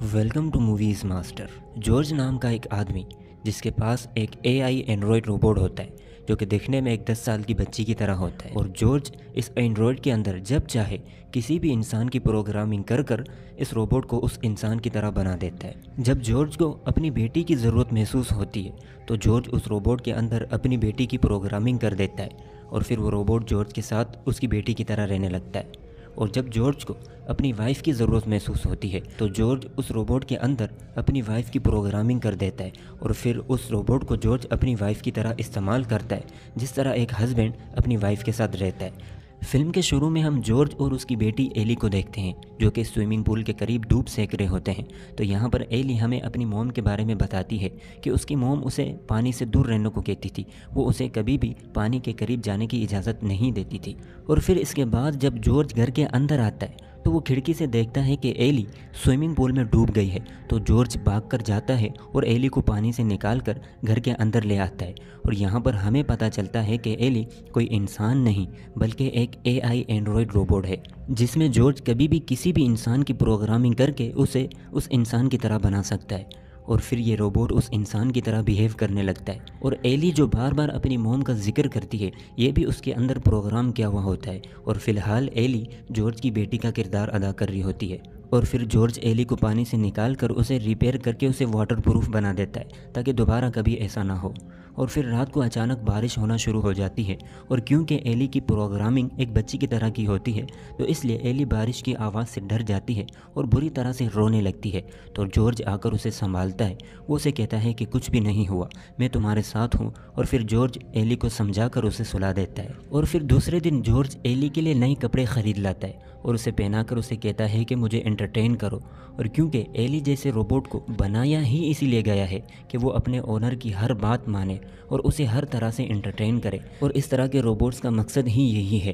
Welcome to Movies Master. George नाम का एक आदमी जिसके पास एक एआई एंड्रॉयड रोबोट होता है जो कि देखने में एक 10 साल की बच्ची की तरह होता है। और जॉर्ज इस एंड्रॉयड के अंदर जब चाहे किसी भी इंसान की प्रोग्रामिंग कर कर इस रोबोट को उस इंसान की तरह बना देता है। जब जॉर्ज को अपनी बेटी की ज़रूरत महसूस होती है तो जॉर्ज उस रोबोट के अंदर अपनी बेटी की प्रोग्रामिंग कर देता है और फिर वो रोबोट जॉर्ज के साथ उसकी बेटी की तरह रहने लगता है। और जब जॉर्ज को अपनी वाइफ की ज़रूरत महसूस होती है तो जॉर्ज उस रोबोट के अंदर अपनी वाइफ की प्रोग्रामिंग कर देता है और फिर उस रोबोट को जॉर्ज अपनी वाइफ की तरह इस्तेमाल करता है, जिस तरह एक हस्बैंड अपनी वाइफ के साथ रहता है। फिल्म के शुरू में हम जॉर्ज और उसकी बेटी एली को देखते हैं जो कि स्विमिंग पूल के करीब डूब सेक रहे होते हैं। तो यहाँ पर एली हमें अपनी मॉम के बारे में बताती है कि उसकी मॉम उसे पानी से दूर रहने को कहती थी, वो उसे कभी भी पानी के करीब जाने की इजाज़त नहीं देती थी। और फिर इसके बाद जब जॉर्ज घर के अंदर आता है तो वो खिड़की से देखता है कि एली स्विमिंग पूल में डूब गई है। तो जॉर्ज भागकर जाता है और एली को पानी से निकाल कर घर के अंदर ले आता है। और यहाँ पर हमें पता चलता है कि एली कोई इंसान नहीं बल्कि एक एआई एंड्रॉयड रोबोट है, जिसमें जॉर्ज कभी भी किसी भी इंसान की प्रोग्रामिंग करके उसे उस इंसान की तरह बना सकता है और फिर ये रोबोट उस इंसान की तरह बिहेव करने लगता है। और एली जो बार बार अपनी मॉम का जिक्र करती है ये भी उसके अंदर प्रोग्राम किया हुआ होता है। और फिलहाल एली जॉर्ज की बेटी का किरदार अदा कर रही होती है। और फिर जॉर्ज एली को पानी से निकाल कर उसे रिपेयर करके उसे वाटर प्रूफ बना देता है ताकि दोबारा कभी ऐसा ना हो। और फिर रात को अचानक बारिश होना शुरू हो जाती है और क्योंकि एली की प्रोग्रामिंग एक बच्ची की तरह की होती है तो इसलिए एली बारिश की आवाज़ से डर जाती है और बुरी तरह से रोने लगती है। तो जॉर्ज आकर उसे संभालता है, वो उसे कहता है कि कुछ भी नहीं हुआ, मैं तुम्हारे साथ हूँ। और फिर जॉर्ज एली को समझाकर उसे सुला देता है। और फिर दूसरे दिन जॉर्ज एली के लिए नए कपड़े खरीद लाता है और उसे पहनाकर उसे कहता है कि मुझे एंटरटेन करो। और क्योंकि एली जैसे रोबोट को बनाया ही इसीलिए गया है कि वो अपने ओनर की हर बात माने और उसे हर तरह से एंटरटेन करे। और इस तरह के रोबोट्स का मकसद ही यही है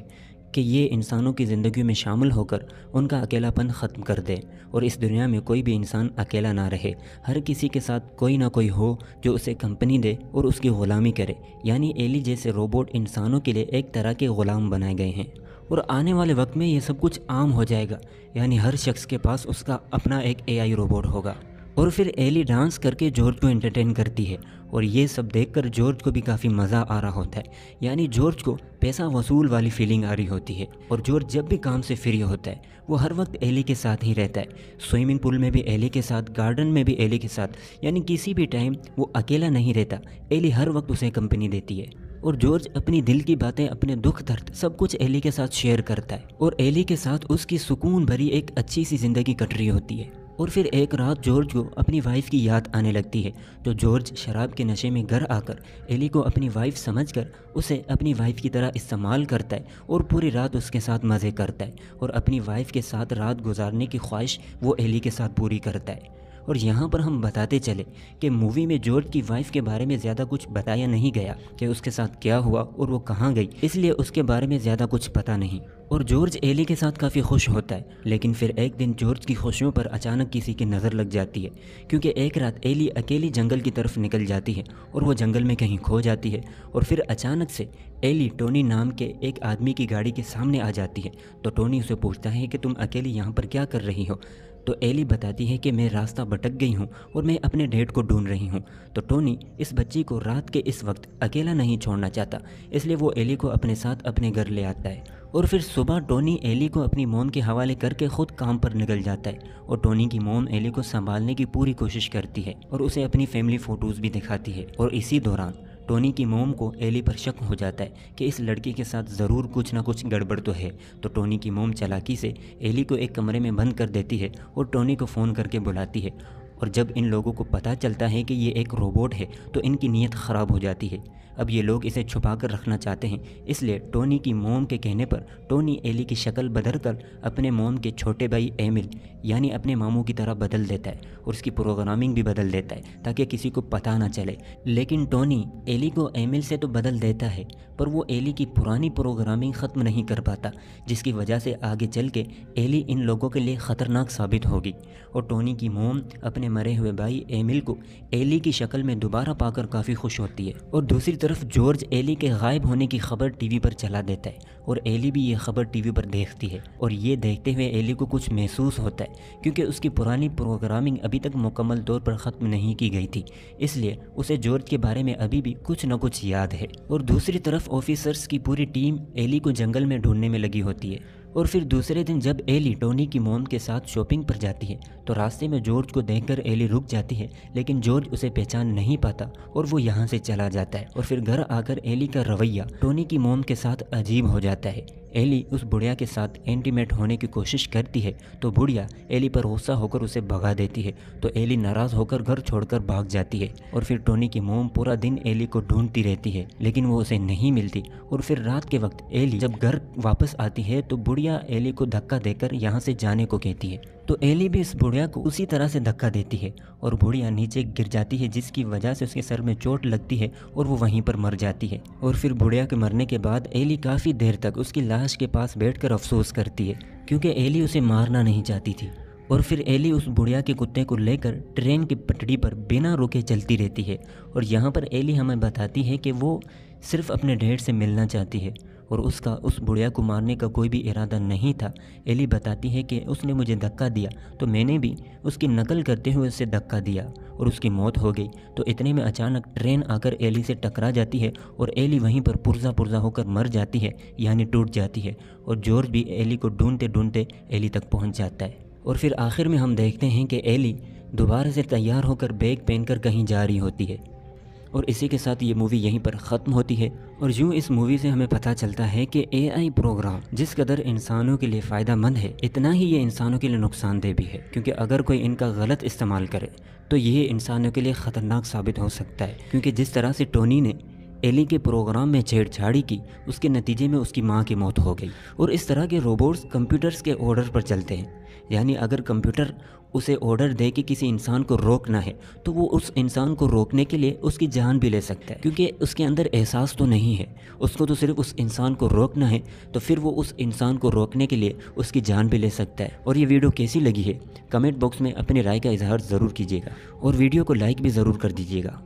कि ये इंसानों की ज़िंदगी में शामिल होकर उनका अकेलापन ख़त्म कर दे और इस दुनिया में कोई भी इंसान अकेला ना रहे, हर किसी के साथ कोई ना कोई हो जो उसे कंपनी दे और उसकी ग़ुलामी करे। यानी एली जैसे रोबोट इंसानों के लिए एक तरह के ग़ुलाम बनाए गए हैं। और आने वाले वक्त में ये सब कुछ आम हो जाएगा, यानी हर शख्स के पास उसका अपना एक एआई रोबोट होगा। और फिर एली डांस करके जॉर्ज को एंटरटेन करती है और ये सब देखकर जॉर्ज को भी काफ़ी मज़ा आ रहा होता है, यानी जॉर्ज को पैसा वसूल वाली फीलिंग आ रही होती है। और जॉर्ज जब भी काम से फ्री होता है वो हर वक्त एली के साथ ही रहता है, स्विमिंग पूल में भी एली के साथ, गार्डन में भी एली के साथ, यानी किसी भी टाइम वो अकेला नहीं रहता, एली हर वक्त उसे कंपनी देती है। और जॉर्ज अपनी दिल की बातें, अपने दुख दर्द सब कुछ एली के साथ शेयर करता है और एली के साथ उसकी सुकून भरी एक अच्छी सी ज़िंदगी कट रही होती है। और फिर एक रात जॉर्ज को अपनी वाइफ की याद आने लगती है तो जॉर्ज शराब के नशे में घर आकर एली को अपनी वाइफ समझकर उसे अपनी वाइफ की तरह इस्तेमाल करता है और पूरी रात उसके साथ मज़े करता है और अपनी वाइफ के साथ रात गुजारने की ख्वाहिश वो एली के साथ पूरी करता है। और यहाँ पर हम बताते चले कि मूवी में जॉर्ज की वाइफ के बारे में ज़्यादा कुछ बताया नहीं गया कि उसके साथ क्या हुआ और वो कहाँ गई, इसलिए उसके बारे में ज़्यादा कुछ पता नहीं। और जॉर्ज एली के साथ काफ़ी खुश होता है, लेकिन फिर एक दिन जॉर्ज की खुशियों पर अचानक किसी की नज़र लग जाती है क्योंकि एक रात एली अकेली जंगल की तरफ निकल जाती है और वो जंगल में कहीं खो जाती है। और फिर अचानक से एली टोनी नाम के एक आदमी की गाड़ी के सामने आ जाती है। तो टोनी उसे पूछता है कि तुम अकेली यहाँ पर क्या कर रही हो। तो एली बताती है कि मैं रास्ता भटक गई हूँ और मैं अपने डैड को ढूंढ रही हूँ। तो टोनी इस बच्ची को रात के इस वक्त अकेला नहीं छोड़ना चाहता, इसलिए वो एली को अपने साथ अपने घर ले आता है। और फिर सुबह टोनी एली को अपनी मॉम के हवाले करके खुद काम पर निकल जाता है और टोनी की मॉम एली को संभालने की पूरी कोशिश करती है और उसे अपनी फैमिली फ़ोटोज़ भी दिखाती है। और इसी दौरान टोनी की मॉम को एली पर शक हो जाता है कि इस लड़की के साथ ज़रूर कुछ ना कुछ गड़बड़ तो है। तो टोनी की मॉम चालाकी से एली को एक कमरे में बंद कर देती है और टोनी को फ़ोन करके बुलाती है। और जब इन लोगों को पता चलता है कि ये एक रोबोट है तो इनकी नीयत ख़राब हो जाती है। अब ये लोग इसे छुपा कर रखना चाहते हैं, इसलिए टोनी की मॉम के कहने पर टोनी एली की शक्ल बदल कर अपने मॉम के छोटे भाई एमिल यानी अपने मामू की तरह बदल देता है और उसकी प्रोग्रामिंग भी बदल देता है ताकि किसी को पता ना चले। लेकिन टोनी एली को एमिल से तो बदल देता है पर वो एली की पुरानी प्रोग्रामिंग ख़त्म नहीं कर पाता, जिसकी वजह से आगे चल के एली इन लोगों के लिए ख़तरनाक साबित होगी। और टोनी की मॉम अपने मरे हुए भाई एमिल को एली की शक्ल में दोबारा पाकर काफ़ी खुश होती है। और दूसरी तरफ जॉर्ज एली के गायब होने की खबर टीवी पर चला देता है और एली भी ये खबर टीवी पर देखती है। और ये देखते हुए एली को कुछ महसूस होता है क्योंकि उसकी पुरानी प्रोग्रामिंग अभी तक मुकम्मल तौर पर ख़त्म नहीं की गई थी, इसलिए उसे जॉर्ज के बारे में अभी भी कुछ न कुछ याद है। और दूसरी तरफ ऑफिसर्स की पूरी टीम एली को जंगल में ढूंढने में लगी होती है। और फिर दूसरे दिन जब एली टोनी की मॉम के साथ शॉपिंग पर जाती है तो रास्ते में जॉर्ज को देखकर एली रुक जाती है, लेकिन जॉर्ज उसे पहचान नहीं पाता और वो यहाँ से चला जाता है। और फिर घर आकर एली का रवैया टोनी की मॉम के साथ अजीब हो जाता है। एली उस बुढ़िया के साथ इंटीमेट होने की कोशिश करती है तो बुढ़िया एली पर गुस्सा होकर उसे भगा देती है, तो एली नाराज़ होकर घर छोड़कर भाग जाती है। और फिर टोनी की मॉम पूरा दिन एली को ढूंढती रहती है लेकिन वो उसे नहीं मिलती। और फिर रात के वक्त एली जब घर वापस आती है तो बुढ़िया एली को धक्का देकर यहाँ से जाने को कहती है, तो एली भी इस बुढ़िया को उसी तरह से धक्का देती है और बुढ़िया नीचे गिर जाती है, जिसकी वजह से उसके सर में चोट लगती है और वो वहीं पर मर जाती है। और फिर बुढ़िया के मरने के बाद एली काफ़ी देर तक उसकी लाश के पास बैठकर अफसोस करती है क्योंकि एली उसे मारना नहीं चाहती थी। और फिर एली उस बुढ़िया के कुत्ते को लेकर ट्रेन की पटरी पर बिना रुके चलती रहती है। और यहाँ पर एली हमें बताती है कि वो सिर्फ अपने डैड से मिलना चाहती है और उसका उस बुढ़िया को मारने का कोई भी इरादा नहीं था। एली बताती है कि उसने मुझे धक्का दिया तो मैंने भी उसकी नकल करते हुए उससे धक्का दिया और उसकी मौत हो गई। तो इतने में अचानक ट्रेन आकर एली से टकरा जाती है और एली वहीं पर पुर्जा पुर्जा होकर मर जाती है, यानी टूट जाती है। और जॉर्ज भी एली को ढूंढते ढूंढते एली तक पहुंच जाता है। और फिर आखिर में हम देखते हैं कि एली दोबारा से तैयार होकर बैग पहनकर कहीं जा रही होती है। और इसी के साथ ये मूवी यहीं पर ख़त्म होती है। और यूँ इस मूवी से हमें पता चलता है कि एआई प्रोग्राम जिस कदर इंसानों के लिए फ़ायदेमंद है, इतना ही ये इंसानों के लिए नुकसानदेह भी है, क्योंकि अगर कोई इनका गलत इस्तेमाल करे तो ये इंसानों के लिए ख़तरनाक साबित हो सकता है। क्योंकि जिस तरह से टोनी ने एली के प्रोग्राम में छेड़छाड़ी की, उसके नतीजे में उसकी माँ की मौत हो गई। और इस तरह के रोबोट्स कंप्यूटर्स के ऑर्डर पर चलते हैं, यानी अगर कंप्यूटर उसे ऑर्डर दे कि किसी इंसान को रोकना है तो वो उस इंसान को रोकने के लिए उसकी जान भी ले सकता है, क्योंकि उसके अंदर एहसास तो नहीं है, उसको तो सिर्फ उस इंसान को रोकना है, तो फिर वो उस इंसान को रोकने के लिए उसकी जान भी ले सकता है। और ये वीडियो कैसी लगी है कमेंट बॉक्स में अपनी राय का इजहार ज़रूर कीजिएगा और वीडियो को लाइक भी ज़रूर कर दीजिएगा।